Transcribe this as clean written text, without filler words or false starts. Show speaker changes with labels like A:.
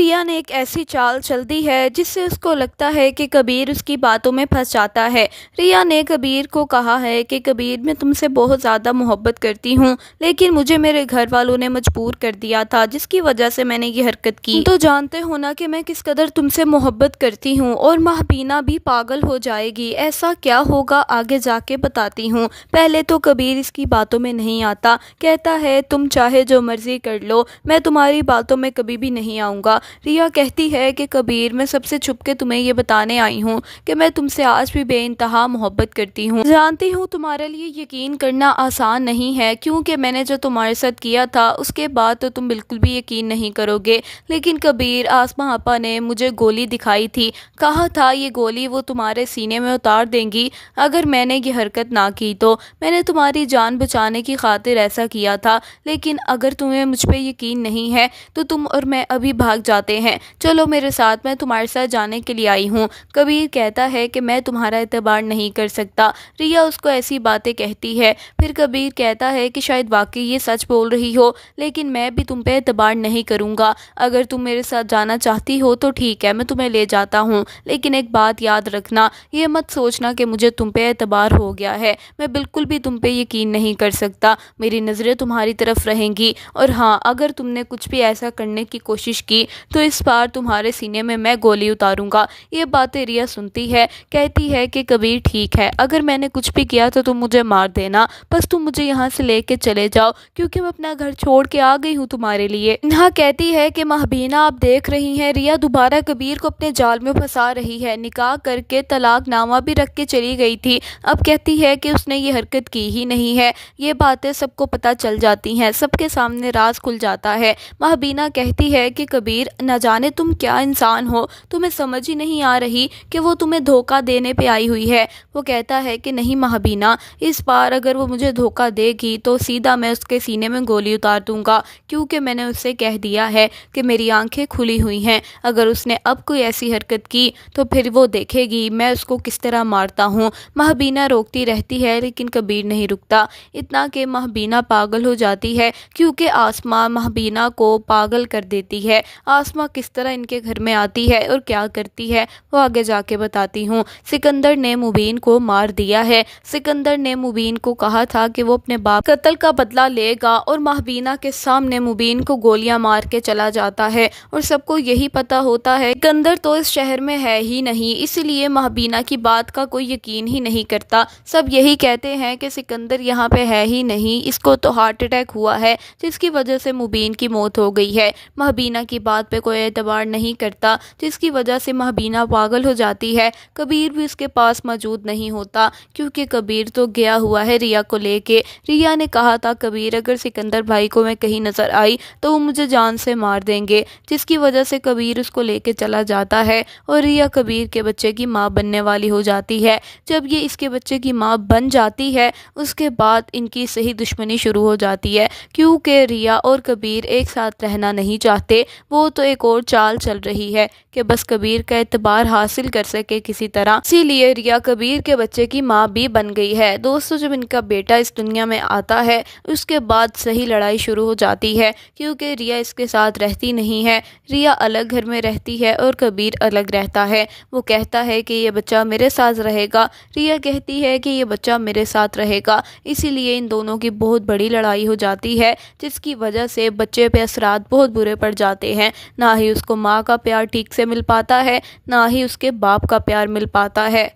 A: रिया ने एक ऐसी चाल चल दी है जिससे उसको लगता है कि कबीर उसकी बातों में फंस जाता है। रिया ने कबीर को कहा है कि कबीर, मैं तुमसे बहुत ज़्यादा मोहब्बत करती हूँ, लेकिन मुझे मेरे घर वालों ने मजबूर कर दिया था, जिसकी वजह से मैंने ये हरकत की। तो जानते हो ना कि मैं किस कदर तुमसे मोहब्बत करती हूँ, और महबीना भी पागल हो जाएगी। ऐसा क्या होगा आगे जाके बताती हूँ। पहले तो कबीर इसकी बातों में नहीं आता, कहता है तुम चाहे जो मर्जी कर लो, मैं तुम्हारी बातों में कभी भी नहीं आऊँगा। रिया कहती है कि कबीर, मैं सबसे छुप के तुम्हें ये बताने आई हूँ कि मैं तुमसे आज भी बेइंतहा मोहब्बत करती हूँ। जानती हूँ तुम्हारे लिए यकीन करना आसान नहीं है, क्योंकि मैंने जो तुम्हारे साथ किया था उसके बाद तो तुम बिल्कुल भी यकीन नहीं करोगे। लेकिन कबीर, आसमा आपा ने मुझे गोली दिखाई थी, कहा था ये गोली वो तुम्हारे सीने में उतार देंगी अगर मैंने ये हरकत ना की। तो मैंने तुम्हारी जान बचाने की खातिर ऐसा किया था, लेकिन अगर तुम्हें मुझ पर यकीन नहीं है तो तुम और मैं अभी भाग जाते हैं। चलो मेरे साथ, मैं तुम्हारे साथ जाने के लिए आई हूँ। कबीर कहता है कि मैं तुम्हारा एतबार नहीं कर सकता। रिया उसको ऐसी बातें कहती है। फिर कबीर कहता है कि शायद वाकई ये सच बोल रही हो, लेकिन मैं भी तुम पे एतबार नहीं करूँगा। अगर तुम मेरे साथ जाना चाहती हो तो ठीक है, मैं तुम्हें ले जाता हूँ, लेकिन एक बात याद रखना, ये मत सोचना कि मुझे तुम पे एतबार हो गया है। मैं बिल्कुल भी तुम पे यकीन नहीं कर सकता। मेरी नज़रें तुम्हारी तरफ रहेंगी, और हाँ, अगर तुमने कुछ भी ऐसा करने की कोशिश की तो इस बार तुम्हारे सीने में मैं गोली उतारूंगा। ये बातें रिया सुनती है, कहती है कि कबीर ठीक है, अगर मैंने कुछ भी किया तो तुम मुझे मार देना, बस तुम मुझे यहाँ से लेके चले जाओ, क्योंकि मैं अपना घर छोड़ के आ गई हूँ तुम्हारे लिए। यहाँ कहती है कि महबीना, आप देख रही हैं रिया दोबारा कबीर को अपने जाल में फंसा रही है। निकाह करके तलाकनामा भी रख के चली गई थी, अब कहती है कि उसने ये हरकत की ही नहीं है। ये बातें सबको पता चल जाती हैं, सबके सामने राज खुल जाता है। महबीना कहती है कि कबीर, न जाने तुम क्या इंसान हो, तुम्हें समझ ही नहीं आ रही कि वो तुम्हें धोखा देने पे आई हुई है। वो कहता है कि नहीं महबीना, इस बार अगर वो मुझे धोखा देगी तो सीधा मैं उसके सीने में गोली उतार दूंगा, क्योंकि मैंने उससे कह दिया है कि मेरी आंखें खुली हुई हैं। अगर उसने अब कोई ऐसी हरकत की तो फिर वो देखेगी मैं उसको किस तरह मारता हूँ। महबीना रोकती रहती है, लेकिन कबीर नहीं रुकता। इतना कि महबीना पागल हो जाती है, क्योंकि आसमा महबीना को पागल कर देती है। आसमा किस तरह इनके घर में आती है और क्या करती है वो आगे जाके बताती हूँ। सिकंदर ने मुबीन को मार दिया है। सिकंदर ने मुबीन को कहा था कि वो अपने बाप कत्ल का बदला लेगा, और महबीना के सामने मुबीन को गोलियां मार के चला जाता है। और सबको यही पता होता है सिकंदर तो इस शहर में है ही नहीं, इसलिए महबीना की बात का कोई यकीन ही नहीं करता। सब यही कहते हैं कि सिकंदर यहाँ पे है ही नहीं, इसको तो हार्ट अटैक हुआ है, जिसकी वजह से मुबीन की मौत हो गई है। महबीना की बात पे कोई एतबार नहीं करता, जिसकी वजह से महबीना पागल हो जाती है। कबीर भी उसके पास मौजूद नहीं होता, क्योंकि कबीर तो गया हुआ है रिया को लेके। रिया ने कहा था कबीर, अगर सिकंदर भाई को मैं कहीं नजर आई तो वो मुझे जान से मार देंगे, जिसकी वजह से कबीर उसको लेके चला जाता है, और रिया कबीर के बच्चे की माँ बनने वाली हो जाती है। जब ये इसके बच्चे की माँ बन जाती है, उसके बाद इनकी सही दुश्मनी शुरू हो जाती है, क्योंकि रिया और कबीर एक साथ रहना नहीं चाहते। वो तो एक और चाल चल रही है कि बस कबीर का एतबार हासिल कर सके किसी तरह, इसीलिए रिया कबीर के बच्चे की माँ भी बन गई है। दोस्तों, जब इनका बेटा इस दुनिया में आता है उसके बाद सही लड़ाई शुरू हो जाती है, क्योंकि रिया इसके साथ रहती नहीं है। रिया अलग घर में रहती है और कबीर अलग रहता है। वो कहता है कि ये बच्चा मेरे साथ रहेगा, रिया कहती है कि ये बच्चा मेरे साथ रहेगा। इसीलिए इन दोनों की बहुत बड़ी लड़ाई हो जाती है, जिसकी वजह से बच्चे पे असरात बहुत बुरे पड़ जाते हैं। ना ही उसको माँ का प्यार ठीक से मिल पाता है, ना ही उसके बाप का प्यार मिल पाता है।